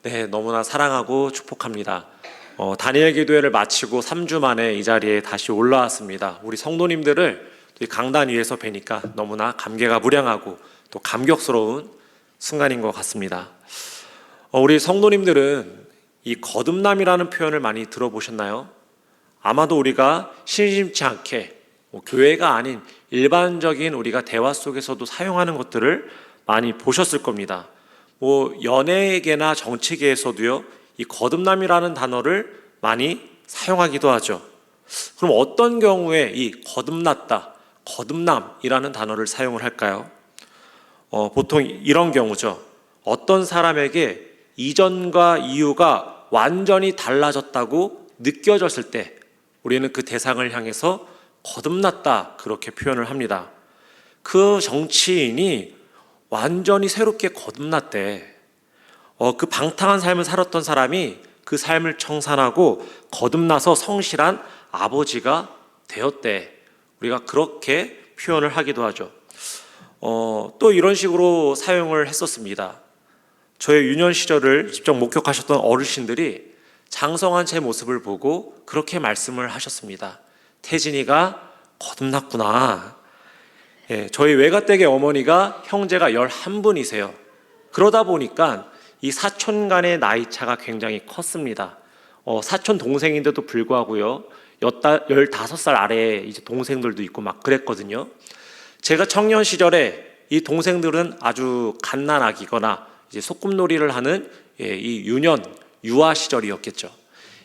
네, 너무나 사랑하고 축복합니다. 다니엘 기도회를 마치고 3주 만에 이 자리에 다시 올라왔습니다. 우리 성도님들을 이 강단 위에서 뵈니까 너무나 감개가 무량하고 또 감격스러운 순간인 것 같습니다. 우리 성도님들은 이 거듭남이라는 표현을 많이 들어보셨나요? 아마도 우리가 심심치 않게 교회가 아닌 일반적인 우리가 대화 속에서도 사용하는 것들을 많이 보셨을 겁니다. 연예계나 정치계에서도요, 이 거듭남이라는 단어를 많이 사용하기도 하죠. 그럼 어떤 경우에 이 거듭났다, 거듭남이라는 단어를 사용을 할까요? 보통 이런 경우죠. 어떤 사람에게 이전과 이후가 완전히 달라졌다고 느껴졌을 때 우리는 그 대상을 향해서 거듭났다, 그렇게 표현을 합니다. 그 정치인이 완전히 새롭게 거듭났대. 그 방탕한 삶을 살았던 사람이 그 삶을 청산하고 거듭나서 성실한 아버지가 되었대. 우리가 그렇게 표현을 하기도 하죠. 또 이런 식으로 사용을 했었습니다. 저의 유년 시절을 직접 목격하셨던 어르신들이 장성한 제 모습을 보고 그렇게 말씀을 하셨습니다. 태진이가 거듭났구나. 저희 외가댁의 어머니가 형제가 11분이세요. 그러다 보니까 이 사촌 간의 나이 차가 굉장히 컸습니다. 사촌 동생인데도 불구하고요, 15살 아래에 이제 동생들도 있고 막 그랬거든요. 제가 청년 시절에 이 동생들은 아주 갓난아기거나 이제 소꿉놀이를 하는 이 유아 시절이었겠죠.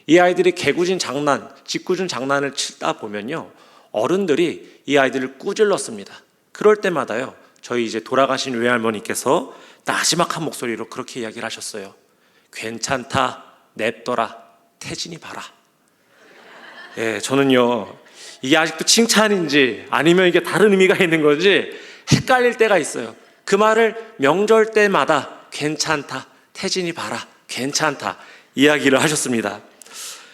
이 아이들이 개구진 장난, 짓궂은 장난을 치다 보면요, 어른들이 이 아이들을 꾸질렀습니다. 그럴 때마다요, 저희 이제 돌아가신 외할머니께서 나지막한 목소리로 그렇게 이야기를 하셨어요. 괜찮다, 냅둬라, 태진이 봐라. 저는요, 이게 아직도 칭찬인지 아니면 이게 다른 의미가 있는 건지 헷갈릴 때가 있어요. 그 말을 명절 때마다 괜찮다, 태진이 봐라, 괜찮다 이야기를 하셨습니다.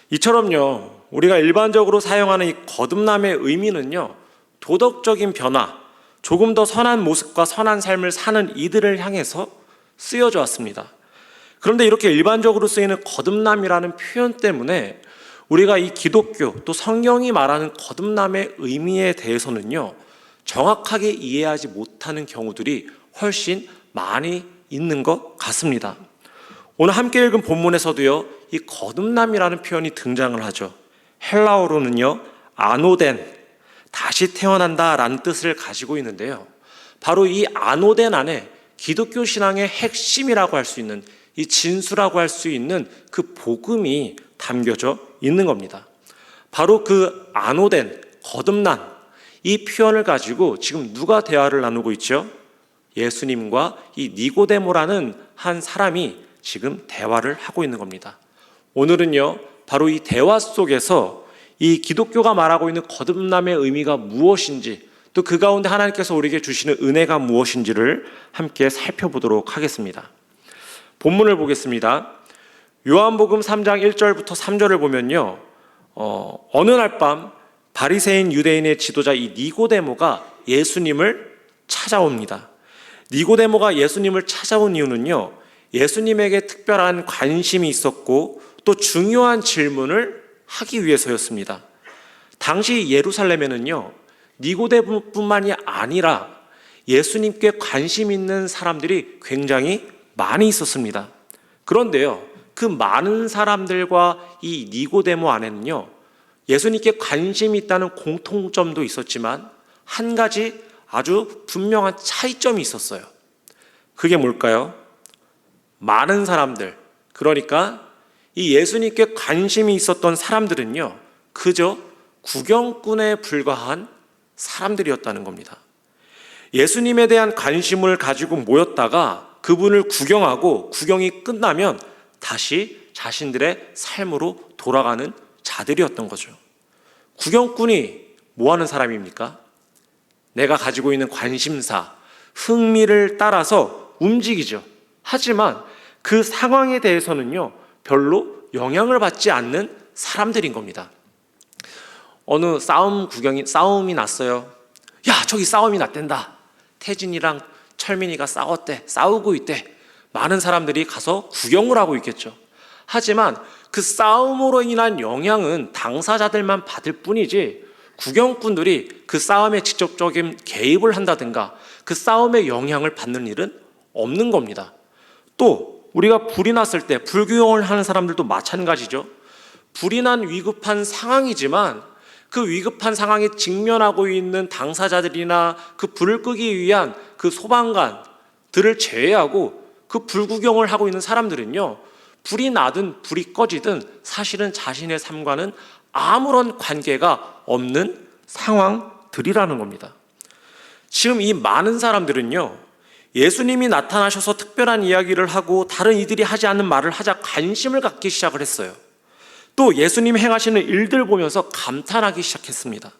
이처럼요, 우리가 일반적으로 사용하는 이 거듭남의 의미는요, 도덕적인 변화, 조금 더 선한 모습과 선한 삶을 사는 이들을 향해서 쓰여져 왔습니다. 그런데 이렇게 일반적으로 쓰이는 거듭남이라는 표현 때문에 우리가 이 기독교 또 성경이 말하는 거듭남의 의미에 대해서는요, 정확하게 이해하지 못하는 경우들이 훨씬 많이 있는 것 같습니다. 오늘 함께 읽은 본문에서도요, 이 거듭남이라는 표현이 등장을 하죠. 헬라어로는요, 아노덴, 다시 태어난다라는 뜻을 가지고 있는데요, 바로 이 아노덴 안에 기독교 신앙의 핵심이라고 할 수 있는, 이 진수라고 할 수 있는 그 복음이 담겨져 있는 겁니다. 바로 그 아노덴, 거듭난 이 표현을 가지고 지금 누가 대화를 나누고 있죠? 예수님과 이 니고데모라는 한 사람이 지금 대화를 하고 있는 겁니다. 오늘은요, 바로 이 대화 속에서 이 기독교가 말하고 있는 거듭남의 의미가 무엇인지, 또 그 가운데 하나님께서 우리에게 주시는 은혜가 무엇인지를 함께 살펴보도록 하겠습니다. 본문을 보겠습니다. 요한복음 3장 1절부터 3절을 보면요, 어느 날 밤 바리새인 유대인의 지도자 이 니고데모가 예수님을 찾아옵니다. 니고데모가 예수님을 찾아온 이유는요, 예수님에게 특별한 관심이 있었고 또 중요한 질문을 하기 위해서였습니다. 당시 예루살렘에는요, 니고데모뿐만이 아니라 예수님께 관심 있는 사람들이 굉장히 많이 있었습니다. 그런데요, 그 많은 사람들과 이 니고데모 안에는요, 예수님께 관심이 있다는 공통점도 있었지만 한 가지 아주 분명한 차이점이 있었어요. 그게 뭘까요? 많은 사람들, 그러니까 이 예수님께 관심이 있었던 사람들은요, 그저 구경꾼에 불과한 사람들이었다는 겁니다. 예수님에 대한 관심을 가지고 모였다가 그분을 구경하고 구경이 끝나면 다시 자신들의 삶으로 돌아가는 자들이었던 거죠. 구경꾼이 뭐 하는 사람입니까? 내가 가지고 있는 관심사, 흥미를 따라서 움직이죠. 하지만 그 상황에 대해서는요, 별로 영향을 받지 않는 사람들인 겁니다. 어느 싸움이 났어요. 야, 저기 싸움이 났댄다. 태진이랑 철민이가 싸우고 있대. 많은 사람들이 가서 구경을 하고 있겠죠. 하지만 그 싸움으로 인한 영향은 당사자들만 받을 뿐이지 구경꾼들이 그 싸움에 직접적인 개입을 한다든가 그 싸움의 영향을 받는 일은 없는 겁니다. 또 우리가 불이 났을 때 불구경을 하는 사람들도 마찬가지죠. 불이 난 위급한 상황이지만 그 위급한 상황에 직면하고 있는 당사자들이나 그 불을 끄기 위한 그 소방관들을 제외하고 그 불구경을 하고 있는 사람들은요, 불이 나든 불이 꺼지든 사실은 자신의 삶과는 아무런 관계가 없는 상황들이라는 겁니다. 지금 이 많은 사람들은요, 예수님이 나타나셔서 특별한 이야기를 하고 다른 이들이 하지 않는 말을 하자 관심을 갖기 시작을 했어요. 또 예수님이 행하시는 일들 보면서 감탄하기 시작했습니다.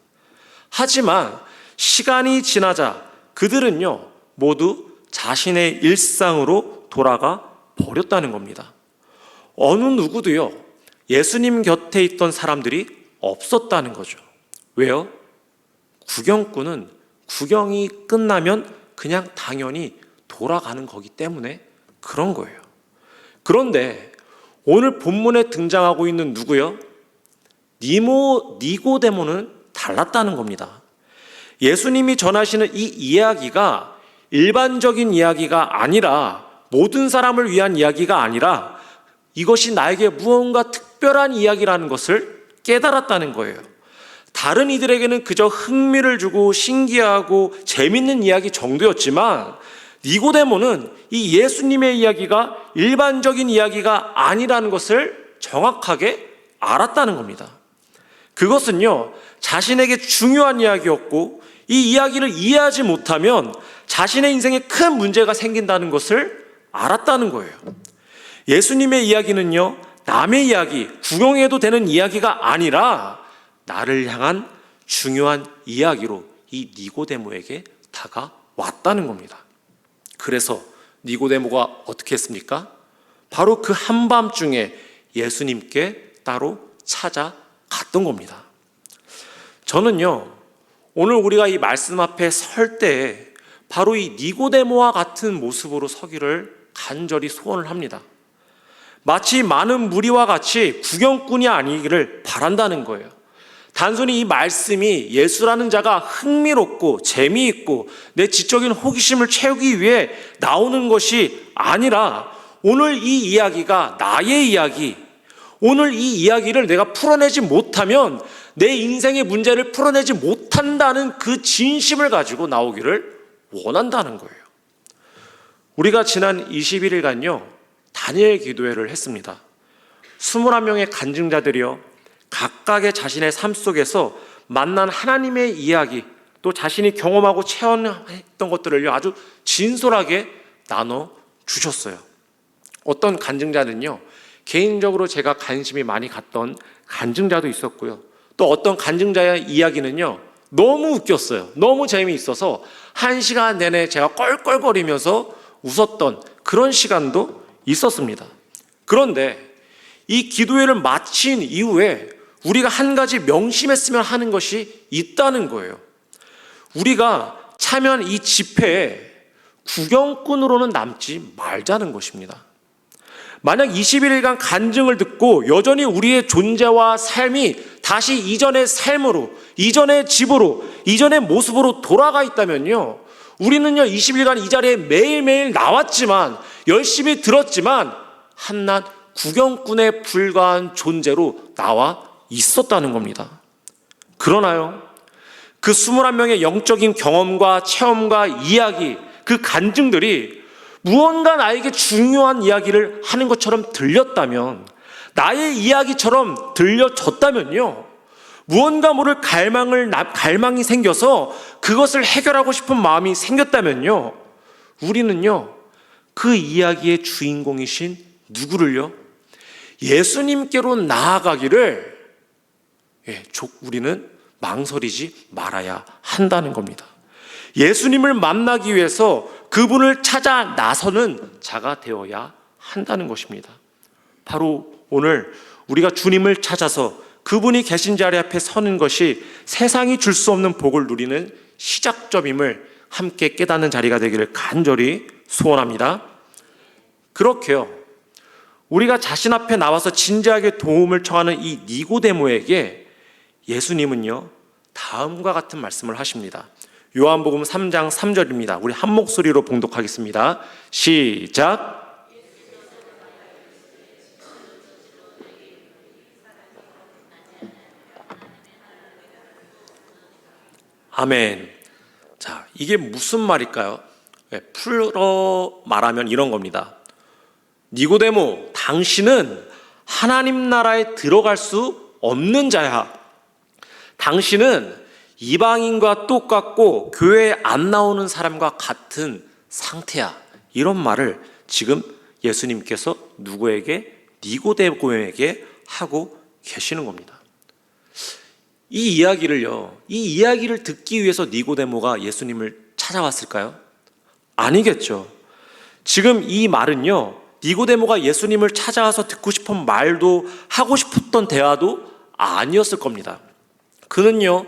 하지만 시간이 지나자 그들은요, 모두 자신의 일상으로 돌아가 버렸다는 겁니다. 어느 누구도요, 예수님 곁에 있던 사람들이 없었다는 거죠. 왜요? 구경꾼은 구경이 끝나면 그냥 당연히 돌아가는 거기 때문에 그런 거예요. 그런데 오늘 본문에 등장하고 있는 누구요? 니고데모는 달랐다는 겁니다. 예수님이 전하시는 이 이야기가 일반적인 이야기가 아니라, 모든 사람을 위한 이야기가 아니라 이것이 나에게 무언가 특별한 이야기라는 것을 깨달았다는 거예요. 다른 이들에게는 그저 흥미를 주고 신기하고 재밌는 이야기 정도였지만 니고데모는 이 예수님의 이야기가 일반적인 이야기가 아니라는 것을 정확하게 알았다는 겁니다. 그것은요, 자신에게 중요한 이야기였고 이 이야기를 이해하지 못하면 자신의 인생에 큰 문제가 생긴다는 것을 알았다는 거예요. 예수님의 이야기는요, 남의 이야기, 구경해도 되는 이야기가 아니라 나를 향한 중요한 이야기로 이 니고데모에게 다가왔다는 겁니다. 그래서 니고데모가 어떻게 했습니까? 바로 그 한밤중에 예수님께 따로 찾아갔던 겁니다. 저는요, 오늘 우리가 이 말씀 앞에 설 때 바로 이 니고데모와 같은 모습으로 서기를 간절히 소원을 합니다. 마치 많은 무리와 같이 구경꾼이 아니기를 바란다는 거예요. 단순히 이 말씀이 예수라는 자가 흥미롭고 재미있고 내 지적인 호기심을 채우기 위해 나오는 것이 아니라 오늘 이 이야기가 나의 이야기, 오늘 이 이야기를 내가 풀어내지 못하면 내 인생의 문제를 풀어내지 못한다는 그 진심을 가지고 나오기를 원한다는 거예요. 우리가 지난 21일간요, 다니엘 기도회를 했습니다. 21명의 간증자들이요, 각각의 자신의 삶 속에서 만난 하나님의 이야기, 또 자신이 경험하고 체험했던 것들을요, 아주 진솔하게 나눠 주셨어요. 어떤 간증자는요, 개인적으로 제가 관심이 많이 갔던 간증자도 있었고요. 또 어떤 간증자의 이야기는요, 너무 웃겼어요. 너무 재미있어서 1시간 내내 제가 껄껄거리면서 웃었던 그런 시간도 있었습니다. 그런데 이 기도회를 마친 이후에 우리가 한 가지 명심했으면 하는 것이 있다는 거예요. 우리가 참여한 이 집회에 구경꾼으로는 남지 말자는 것입니다. 만약 21일간 간증을 듣고 여전히 우리의 존재와 삶이 다시 이전의 삶으로, 이전의 집으로, 이전의 모습으로 돌아가 있다면요, 우리는요 20일간 이 자리에 매일매일 나왔지만, 열심히 들었지만 한낱 구경꾼에 불과한 존재로 나와 있었다는 겁니다. 그러나요, 그 21명의 영적인 경험과 체험과 이야기, 그 간증들이 무언가 나에게 중요한 이야기를 하는 것처럼 들렸다면, 나의 이야기처럼 들려졌다면요, 무언가 모를 갈망이 생겨서 그것을 해결하고 싶은 마음이 생겼다면요, 우리는요 그 이야기의 주인공이신 누구를요, 예수님께로 나아가기를 우리는 망설이지 말아야 한다는 겁니다. 예수님을 만나기 위해서 그분을 찾아 나서는 자가 되어야 한다는 것입니다. 바로 오늘 우리가 주님을 찾아서 그분이 계신 자리 앞에 서는 것이 세상이 줄 수 없는 복을 누리는 시작점임을 함께 깨닫는 자리가 되기를 간절히 소원합니다. 그렇게요. 우리가 자신 앞에 나와서 진지하게 도움을 청하는 이 니고데모에게 예수님은요, 다음과 같은 말씀을 하십니다. 요한복음 3장 3절입니다. 우리 한 목소리로 봉독하겠습니다. 시작. 아멘. 자, 이게 무슨 말일까요? 풀어 말하면 이런 겁니다. 니고데모, 당신은 하나님 나라에 들어갈 수 없는 자야. 당신은 이방인과 똑같고 교회에 안 나오는 사람과 같은 상태야. 이런 말을 지금 예수님께서 누구에게? 니고데모에게 하고 계시는 겁니다. 이 이야기를 듣기 위해서 니고데모가 예수님을 찾아왔을까요? 아니겠죠. 지금 이 말은요, 니고데모가 예수님을 찾아와서 듣고 싶은 말도 하고 싶었던 대화도 아니었을 겁니다. 그는요,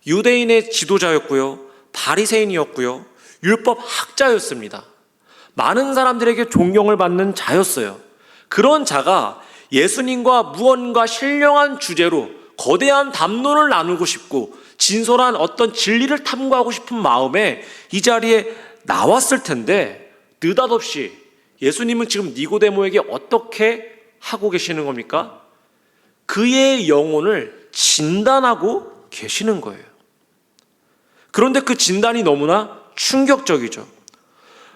유대인의 지도자였고요, 바리새인이었고요, 율법 학자였습니다. 많은 사람들에게 존경을 받는 자였어요. 그런 자가 예수님과 무언가 신령한 주제로 거대한 담론을 나누고 싶고 진솔한 어떤 진리를 탐구하고 싶은 마음에 이 자리에 나왔을 텐데, 느닷없이 예수님은 지금 니고데모에게 어떻게 하고 계시는 겁니까? 그의 영혼을 진단하고 계시는 거예요. 그런데 그 진단이 너무나 충격적이죠.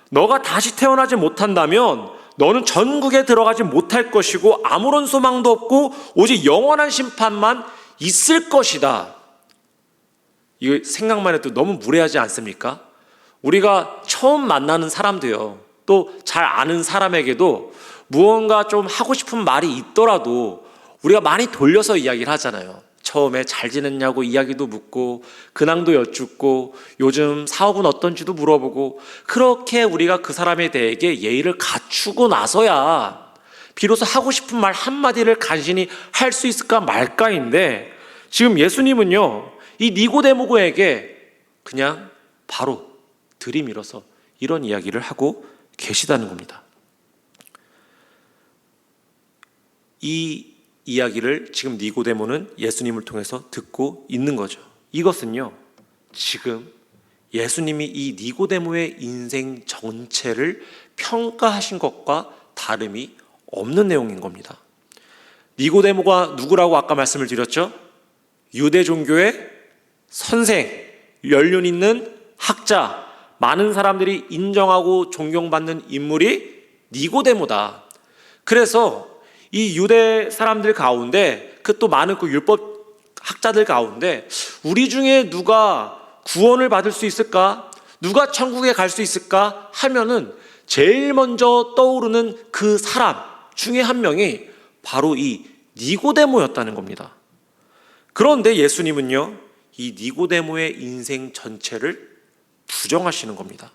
너가 다시 태어나지 못한다면 너는 전국에 들어가지 못할 것이고 아무런 소망도 없고 오직 영원한 심판만 있을 것이다. 이거 생각만 해도 너무 무례하지 않습니까? 우리가 처음 만나는 사람도요, 또 잘 아는 사람에게도 무언가 좀 하고 싶은 말이 있더라도 우리가 많이 돌려서 이야기를 하잖아요. 처음에 잘 지냈냐고 이야기도 묻고 근황도 여쭙고 요즘 사업은 어떤지도 물어보고, 그렇게 우리가 그 사람에 대해 예의를 갖추고 나서야 비로소 하고 싶은 말 한마디를 간신히 할 수 있을까 말까인데, 지금 예수님은요, 이 니고데모에게 그냥 바로 들이밀어서 이런 이야기를 하고 계시다는 겁니다. 이 이야기를 지금 니고데모는 예수님을 통해서 듣고 있는 거죠. 이것은요, 지금 예수님이 이 니고데모의 인생 전체를 평가하신 것과 다름이 없는 내용인 겁니다. 니고데모가 누구라고 아까 말씀을 드렸죠? 유대 종교의 선생, 연륜 있는 학자, 많은 사람들이 인정하고 존경받는 인물이 니고데모다. 그래서 이 유대 사람들 가운데, 그 또 많은 그 율법 학자들 가운데 우리 중에 누가 구원을 받을 수 있을까? 누가 천국에 갈 수 있을까? 하면은 제일 먼저 떠오르는 그 사람 중에 한 명이 바로 이 니고데모였다는 겁니다. 그런데 예수님은요, 이 니고데모의 인생 전체를 부정하시는 겁니다.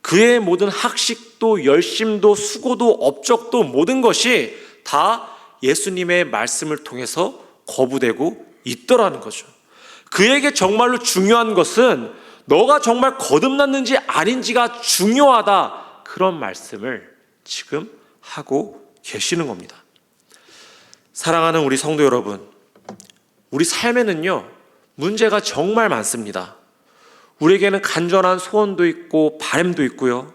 그의 모든 학식도 열심도 수고도 업적도 모든 것이 다 예수님의 말씀을 통해서 거부되고 있더라는 거죠. 그에게 정말로 중요한 것은 너가 정말 거듭났는지 아닌지가 중요하다, 그런 말씀을 지금 하고 계시는 겁니다. 사랑하는 우리 성도 여러분, 우리 삶에는요, 문제가 정말 많습니다. 우리에게는 간절한 소원도 있고 바람도 있고요,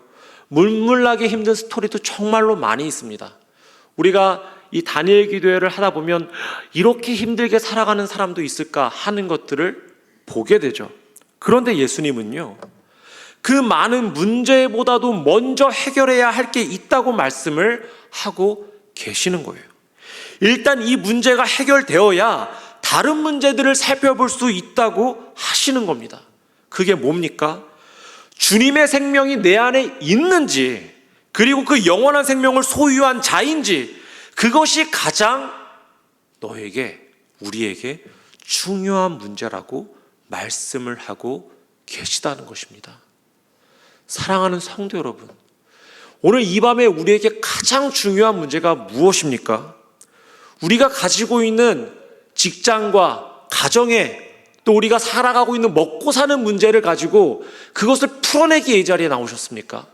물물나게 힘든 스토리도 정말로 많이 있습니다. 우리가 이 다니엘 기도회를 하다 보면 이렇게 힘들게 살아가는 사람도 있을까 하는 것들을 보게 되죠. 그런데 예수님은요, 그 많은 문제보다도 먼저 해결해야 할 게 있다고 말씀을 하고 계시는 거예요. 일단 이 문제가 해결되어야 다른 문제들을 살펴볼 수 있다고 하시는 겁니다. 그게 뭡니까? 주님의 생명이 내 안에 있는지, 그리고 그 영원한 생명을 소유한 자인지, 그것이 가장 너에게, 우리에게 중요한 문제라고 말씀을 하고 계시다는 것입니다. 사랑하는 성도 여러분, 오늘 이 밤에 우리에게 가장 중요한 문제가 무엇입니까? 우리가 가지고 있는 직장과 가정에, 또 우리가 살아가고 있는 먹고 사는 문제를 가지고 그것을 풀어내기 이 자리에 나오셨습니까?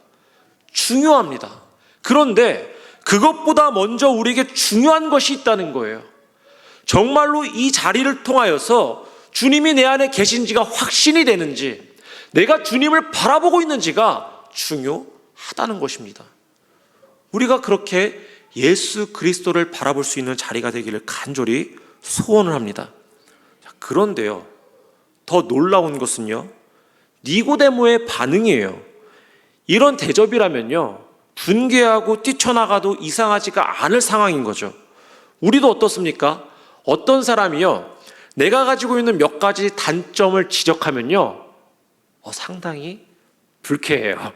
중요합니다. 그런데 그것보다 먼저 우리에게 중요한 것이 있다는 거예요. 정말로 이 자리를 통하여서 주님이 내 안에 계신지가 확신이 되는지, 내가 주님을 바라보고 있는지가 중요하다는 것입니다. 우리가 그렇게 예수 그리스도를 바라볼 수 있는 자리가 되기를 간절히 소원을 합니다. 그런데요, 더 놀라운 것은요, 니고데모의 반응이에요. 이런 대접이라면요, 분개하고 뛰쳐나가도 이상하지가 않을 상황인 거죠. 우리도 어떻습니까? 어떤 사람이요, 내가 가지고 있는 몇 가지 단점을 지적하면요, 상당히 불쾌해요.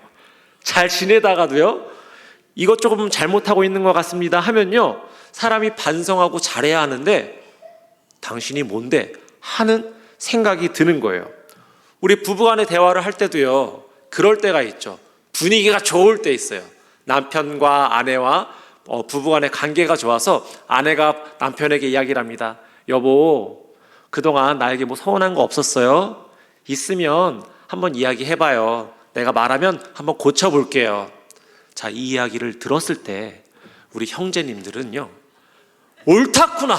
잘 지내다가도요, 이것 조금 잘못하고 있는 것 같습니다 하면요, 사람이 반성하고 잘해야 하는데 당신이 뭔데 하는 생각이 드는 거예요. 우리 부부간의 대화를 할 때도요, 그럴 때가 있죠. 분위기가 좋을 때 있어요. 남편과 아내와 부부간의 관계가 좋아서 아내가 남편에게 이야기를 합니다. 여보, 그동안 나에게 뭐 서운한 거 없었어요? 있으면 한번 이야기해봐요. 내가 말하면 한번 고쳐볼게요. 자, 이 이야기를 들었을 때 우리 형제님들은요, 옳다구나,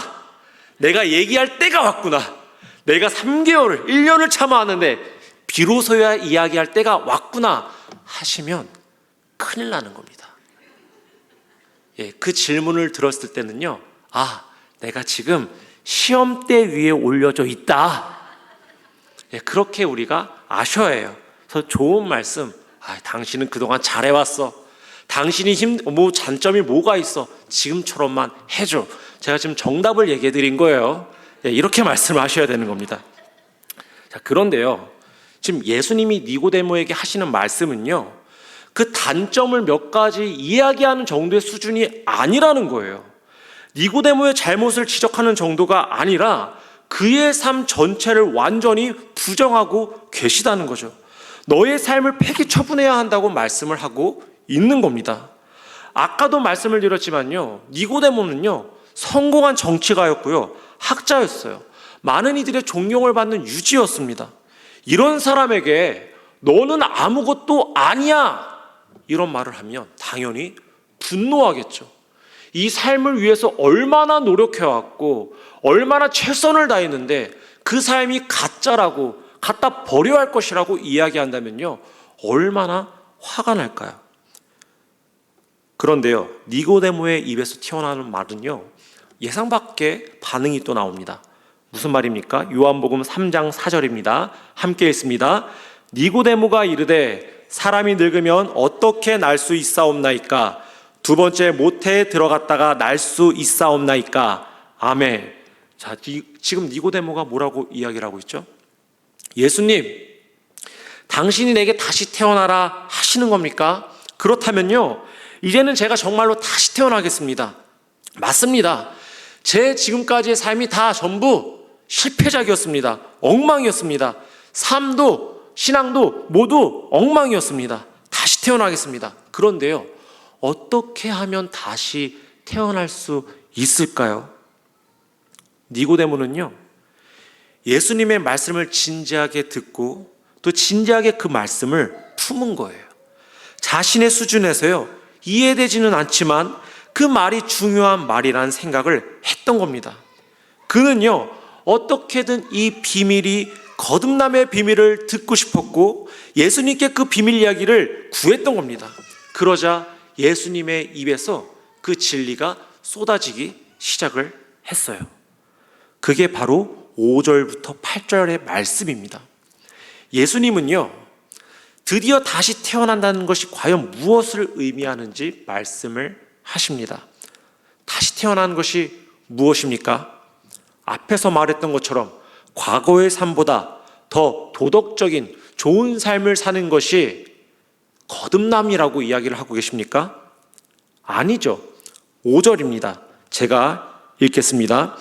내가 얘기할 때가 왔구나, 내가 3개월을 1년을 참아왔는데 비로소야 이야기할 때가 왔구나 하시면 큰일 나는 겁니다. 예, 그 질문을 들었을 때는요, 내가 지금 시험대 위에 올려져 있다. 예, 그렇게 우리가 아셔야 해요. 그래서 좋은 말씀, 당신은 그동안 잘해왔어. 당신이 장점이 뭐가 있어? 지금처럼만 해줘. 제가 지금 정답을 얘기해 드린 거예요. 예, 이렇게 말씀하셔야 되는 겁니다. 자, 그런데요, 지금 예수님이 니고데모에게 하시는 말씀은요, 그 단점을 몇 가지 이야기하는 정도의 수준이 아니라는 거예요. 니고데모의 잘못을 지적하는 정도가 아니라 그의 삶 전체를 완전히 부정하고 계시다는 거죠. 너의 삶을 폐기 처분해야 한다고 말씀을 하고 있는 겁니다. 아까도 말씀을 드렸지만요, 니고데모는요, 성공한 정치가였고요, 학자였어요. 많은 이들의 존경을 받는 유지였습니다. 이런 사람에게 너는 아무것도 아니야, 이런 말을 하면 당연히 분노하겠죠. 이 삶을 위해서 얼마나 노력해왔고 얼마나 최선을 다했는데 그 삶이 가짜라고, 갖다 버려야 할 것이라고 이야기한다면요, 얼마나 화가 날까요? 그런데요, 니고데모의 입에서 튀어나오는 말은요, 예상 밖의 반응이 또 나옵니다. 무슨 말입니까? 요한복음 3장 4절입니다. 함께 읽습니다. 니고데모가 이르되 사람이 늙으면 어떻게 날 수 있사옵나이까? 두 번째 모태에 들어갔다가 날 수 있사옵나이까? 아멘. 자, 지금 니고데모가 뭐라고 이야기를 하고 있죠? 예수님, 당신이 내게 다시 태어나라 하시는 겁니까? 그렇다면요, 이제는 제가 정말로 다시 태어나겠습니다. 맞습니다. 제 지금까지의 삶이 다 전부 실패작이었습니다. 엉망이었습니다. 삶도 신앙도 모두 엉망이었습니다. 다시 태어나겠습니다. 그런데요, 어떻게 하면 다시 태어날 수 있을까요? 니고데모는요, 예수님의 말씀을 진지하게 듣고 또 진지하게 그 말씀을 품은 거예요. 자신의 수준에서요, 이해되지는 않지만 그 말이 중요한 말이라는 생각을 했던 겁니다. 그는요, 어떻게든 이 비밀이, 거듭남의 비밀을 듣고 싶었고 예수님께 그 비밀 이야기를 구했던 겁니다. 그러자 예수님의 입에서 그 진리가 쏟아지기 시작을 했어요. 그게 바로 5절부터 8절의 말씀입니다. 예수님은요, 드디어 다시 태어난다는 것이 과연 무엇을 의미하는지 말씀을 하십니다. 다시 태어나는 것이 무엇입니까? 앞에서 말했던 것처럼 과거의 삶보다 더 도덕적인 좋은 삶을 사는 것이 거듭남이라고 이야기를 하고 계십니까? 아니죠. 5절입니다. 제가 읽겠습니다.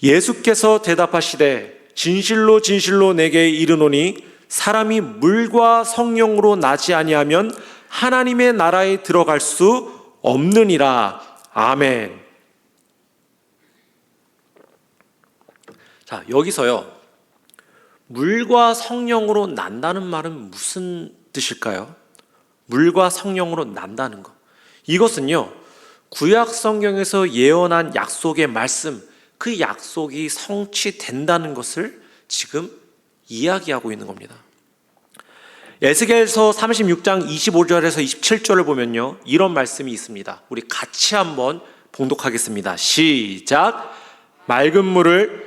예수께서 대답하시되 진실로 진실로 내게 이르노니 사람이 물과 성령으로 나지 아니하면 하나님의 나라에 들어갈 수 없느니라. 아멘. 자, 여기서요, 물과 성령으로 난다는 말은 무슨 뜻일까요? 물과 성령으로 난다는 것. 이것은요, 구약 성경에서 예언한 약속의 말씀, 그 약속이 성취된다는 것을 지금 이야기하고 있는 겁니다. 에스겔서 36장 25절에서 27절을 보면요, 이런 말씀이 있습니다. 우리 같이 한번 봉독하겠습니다. 시작. 맑은 물을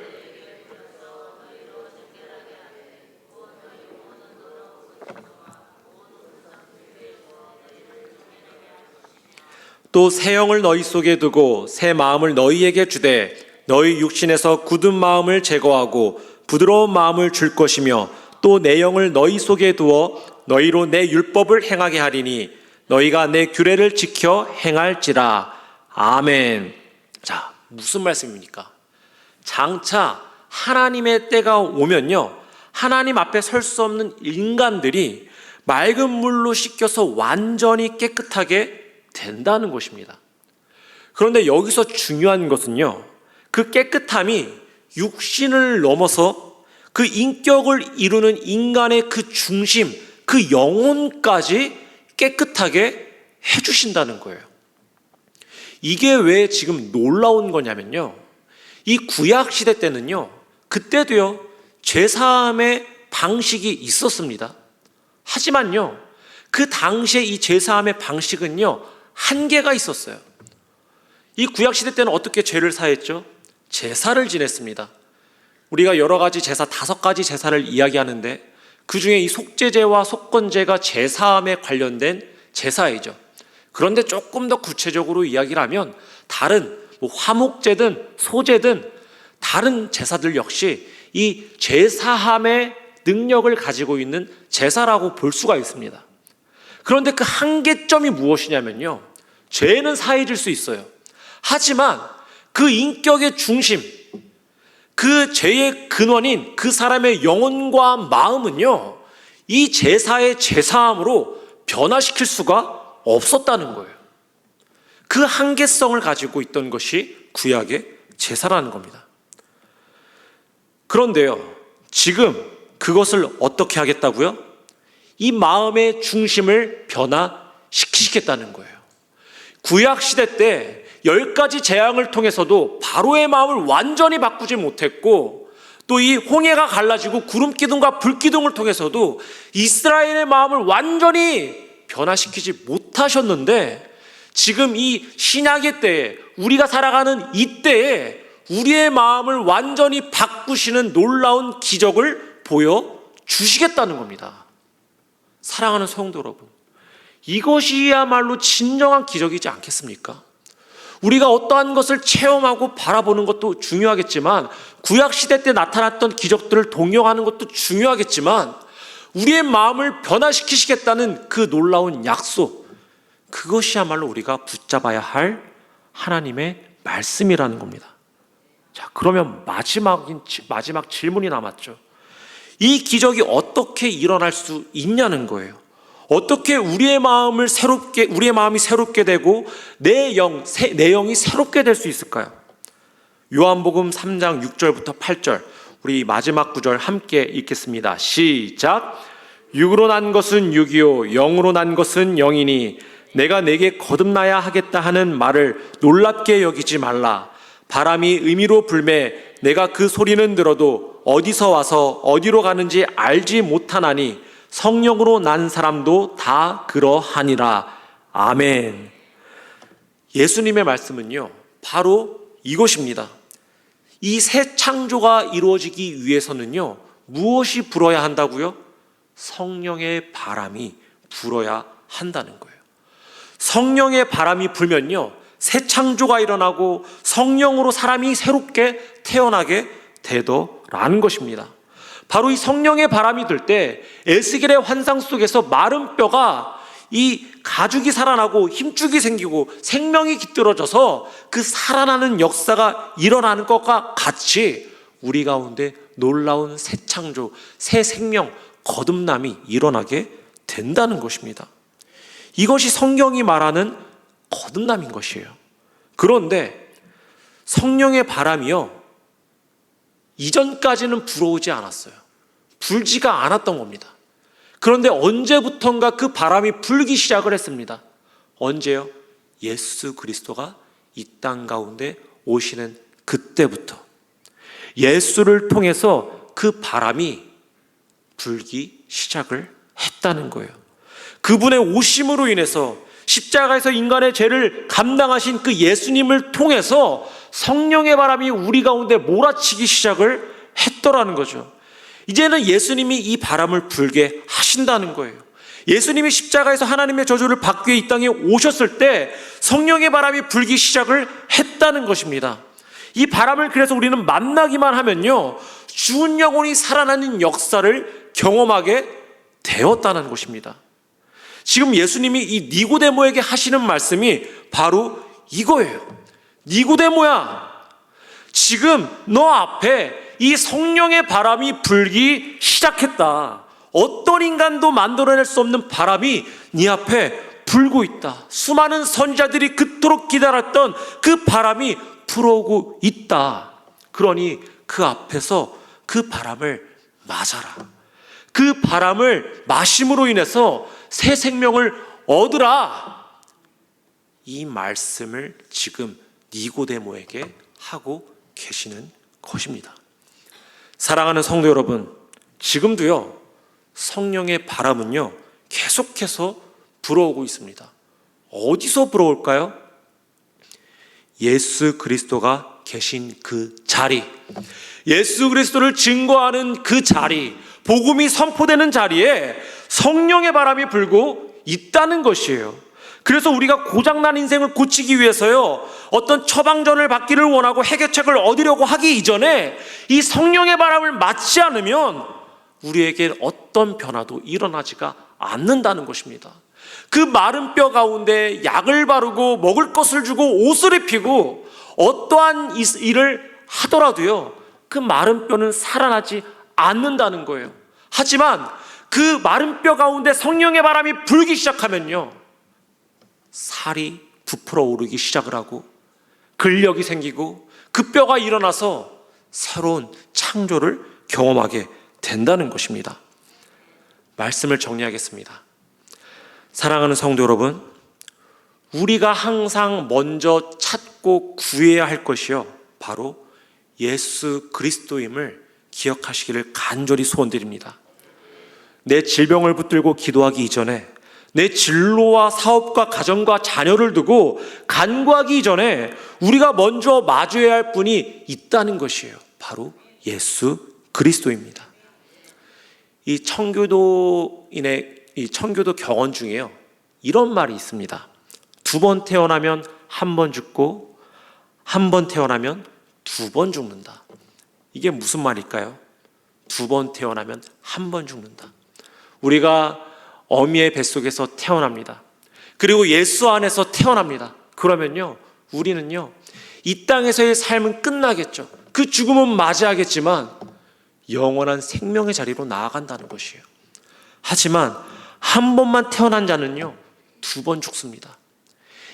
또 새 영을 너희 속에 두고 새 마음을 너희에게 주되 너희 육신에서 굳은 마음을 제거하고 부드러운 마음을 줄 것이며 또 내 영을 너희 속에 두어 너희로 내 율법을 행하게 하리니 너희가 내 규례를 지켜 행할지라. 아멘. 자, 무슨 말씀입니까? 장차 하나님의 때가 오면요, 하나님 앞에 설 수 없는 인간들이 맑은 물로 씻겨서 완전히 깨끗하게 된다는 것입니다. 그런데 여기서 중요한 것은요, 그 깨끗함이 육신을 넘어서 그 인격을 이루는 인간의 그 중심, 그 영혼까지 깨끗하게 해주신다는 거예요. 이게 왜 지금 놀라운 거냐면요, 이 구약 시대 때는요, 그때도요 제사함의 방식이 있었습니다. 하지만요, 그 당시에 이 제사함의 방식은요 한계가 있었어요. 이 구약 시대 때는 어떻게 죄를 사했죠? 제사를 지냈습니다. 우리가 여러 가지 제사, 5가지 제사를 이야기하는데 그 중에 이 속죄제와 속건제가 제사함에 관련된 제사이죠. 그런데 조금 더 구체적으로 이야기를 하면 다른 화목제든 소제든 다른 제사들 역시 이 제사함의 능력을 가지고 있는 제사라고 볼 수가 있습니다. 그런데 그 한계점이 무엇이냐면요, 죄는 사해질 수 있어요. 하지만 그 인격의 중심, 그 죄의 근원인 그 사람의 영혼과 마음은요, 이 제사의 제사함으로 변화시킬 수가 없었다는 거예요. 그 한계성을 가지고 있던 것이 구약의 제사라는 겁니다. 그런데요, 지금 그것을 어떻게 하겠다고요? 이 마음의 중심을 변화시키겠다는 거예요. 구약 시대 때 10가지 재앙을 통해서도 바로의 마음을 완전히 바꾸지 못했고, 또 이 홍해가 갈라지고 구름 기둥과 불 기둥을 통해서도 이스라엘의 마음을 완전히 변화시키지 못하셨는데, 지금 이 신약의 때에, 우리가 살아가는 이 때에 우리의 마음을 완전히 바꾸시는 놀라운 기적을 보여주시겠다는 겁니다. 사랑하는 성도 여러분, 이것이야말로 진정한 기적이지 않겠습니까? 우리가 어떠한 것을 체험하고 바라보는 것도 중요하겠지만, 구약시대 때 나타났던 기적들을 동경하는 것도 중요하겠지만, 우리의 마음을 변화시키시겠다는 그 놀라운 약속, 그것이야말로 우리가 붙잡아야 할 하나님의 말씀이라는 겁니다. 자, 그러면 마지막 질문이 남았죠. 이 기적이 어떻게 일어날 수 있냐는 거예요. 어떻게 우리의 마음이 새롭게 되고 내 영이 새롭게 될 수 있을까요? 요한복음 3장 6절부터 8절, 우리 마지막 구절 함께 읽겠습니다. 시작. 육으로 난 것은 육이요 영으로 난 것은 영이니 내가 내게 거듭나야 하겠다 하는 말을 놀랍게 여기지 말라. 바람이 의미로 불매 내가 그 소리는 들어도 어디서 와서 어디로 가는지 알지 못하나니 성령으로 난 사람도 다 그러하니라. 아멘. 예수님의 말씀은요, 바로 이것입니다. 이 새 창조가 이루어지기 위해서는요, 무엇이 불어야 한다고요? 성령의 바람이 불어야 한다는 거예요. 성령의 바람이 불면요, 새 창조가 일어나고 성령으로 사람이 새롭게 태어나게 되더라는 것입니다. 바로 이 성령의 바람이 들 때 에스겔의 환상 속에서 마른 뼈가 이 가죽이 살아나고 힘줄이 생기고 생명이 깃들어져서 그 살아나는 역사가 일어나는 것과 같이 우리 가운데 놀라운 새 창조, 새 생명, 거듭남이 일어나게 된다는 것입니다. 이것이 성경이 말하는 거듭남인 것이에요. 그런데 성령의 바람이요, 이전까지는 불어오지 않았어요. 불지가 않았던 겁니다. 그런데 언제부턴가 그 바람이 불기 시작을 했습니다. 언제요? 예수 그리스도가 이 땅 가운데 오시는 그때부터 예수를 통해서 그 바람이 불기 시작을 했다는 거예요. 그분의 오심으로 인해서 십자가에서 인간의 죄를 감당하신 그 예수님을 통해서 성령의 바람이 우리 가운데 몰아치기 시작을 했더라는 거죠. 이제는 예수님이 이 바람을 불게 하신다는 거예요. 예수님이 십자가에서 하나님의 저주를 받기 위해 이 땅에 오셨을 때 성령의 바람이 불기 시작을 했다는 것입니다. 이 바람을 그래서 우리는 만나기만 하면요, 죽은 영혼이 살아나는 역사를 경험하게 되었다는 것입니다. 지금 예수님이 이 니고데모에게 하시는 말씀이 바로 이거예요. 니고데모야, 지금 너 앞에 이 성령의 바람이 불기 시작했다. 어떤 인간도 만들어낼 수 없는 바람이 네 앞에 불고 있다. 수많은 선지자들이 그토록 기다렸던 그 바람이 불어오고 있다. 그러니 그 앞에서 그 바람을 맞아라. 그 바람을 마심으로 인해서 새 생명을 얻으라. 이 말씀을 지금 니고데모에게 하고 계시는 것입니다. 사랑하는 성도 여러분, 지금도요, 성령의 바람은요, 계속해서 불어오고 있습니다. 어디서 불어올까요? 예수 그리스도가 계신 그 자리, 예수 그리스도를 증거하는 그 자리, 복음이 선포되는 자리에 성령의 바람이 불고 있다는 것이에요. 그래서 우리가 고장난 인생을 고치기 위해서요, 어떤 처방전을 받기를 원하고 해결책을 얻으려고 하기 이전에 이 성령의 바람을 맞지 않으면 우리에게 어떤 변화도 일어나지가 않는다는 것입니다. 그 마른 뼈 가운데 약을 바르고 먹을 것을 주고 옷을 입히고 어떠한 일을 하더라도요, 그 마른 뼈는 살아나지 않는다는 거예요. 하지만 그 마른 뼈 가운데 성령의 바람이 불기 시작하면요, 살이 부풀어 오르기 시작을 하고 근력이 생기고 그 뼈가 일어나서 새로운 창조를 경험하게 된다는 것입니다. 말씀을 정리하겠습니다. 사랑하는 성도 여러분, 우리가 항상 먼저 찾고 구해야 할 것이요, 바로 예수 그리스도임을 기억하시기를 간절히 소원드립니다. 내 질병을 붙들고 기도하기 이전에, 내 진로와 사업과 가정과 자녀를 두고 간구하기 이전에 우리가 먼저 마주해야 할 분이 있다는 것이에요. 바로 예수 그리스도입니다. 이 청교도인의 이 청교도 경언 중에요, 이런 말이 있습니다. 2번 태어나면 1번 죽고 1번 태어나면 2번 죽는다. 이게 무슨 말일까요? 2번 태어나면 1번 죽는다. 우리가 어미의 뱃속에서 태어납니다. 그리고 예수 안에서 태어납니다. 그러면요, 우리는요, 이 땅에서의 삶은 끝나겠죠. 그 죽음은 맞이하겠지만 영원한 생명의 자리로 나아간다는 것이에요. 하지만 한 번만 태어난 자는요, 2번 죽습니다.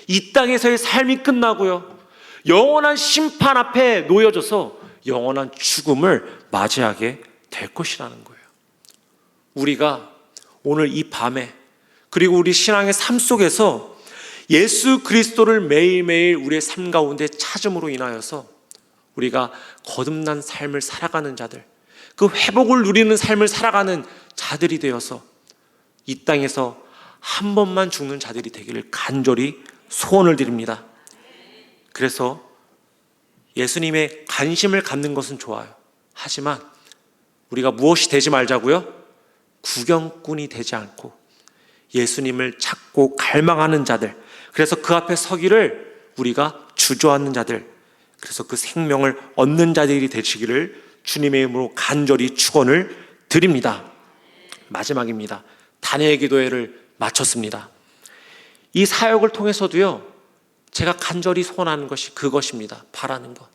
이 땅에서의 삶이 끝나고요, 영원한 심판 앞에 놓여져서 영원한 죽음을 맞이하게 될 것이라는 거예요. 우리가 오늘 이 밤에, 그리고 우리 신앙의 삶 속에서 예수 그리스도를 매일매일 우리의 삶 가운데 찾음으로 인하여서 우리가 거듭난 삶을 살아가는 자들, 그 회복을 누리는 삶을 살아가는 자들이 되어서 이 땅에서 한 번만 죽는 자들이 되기를 간절히 소원을 드립니다. 그래서 예수님의 관심을 갖는 것은 좋아요. 하지만 우리가 무엇이 되지 말자고요? 구경꾼이 되지 않고 예수님을 찾고 갈망하는 자들, 그래서 그 앞에 서기를 우리가 주저앉는 자들, 그래서 그 생명을 얻는 자들이 되시기를 주님의 이름으로 간절히 축원을 드립니다. 마지막입니다. 단예의 기도회를 마쳤습니다. 이 사역을 통해서도요, 제가 간절히 소원하는 것이 그것입니다. 바라는 것.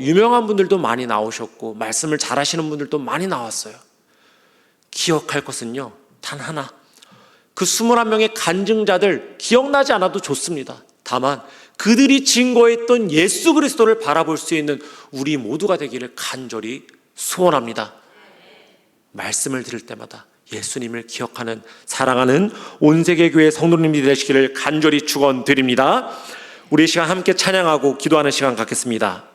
유명한 분들도 많이 나오셨고 말씀을 잘하시는 분들도 많이 나왔어요. 기억할 것은요, 단 하나. 그 21명의 간증자들 기억나지 않아도 좋습니다. 다만 그들이 증거했던 예수 그리스도를 바라볼 수 있는 우리 모두가 되기를 간절히 소원합니다. 말씀을 들을 때마다 예수님을 기억하는 사랑하는 온세계교회 성도님들이 되시기를 간절히 축원드립니다. 우리 이 시간 함께 찬양하고 기도하는 시간 갖겠습니다.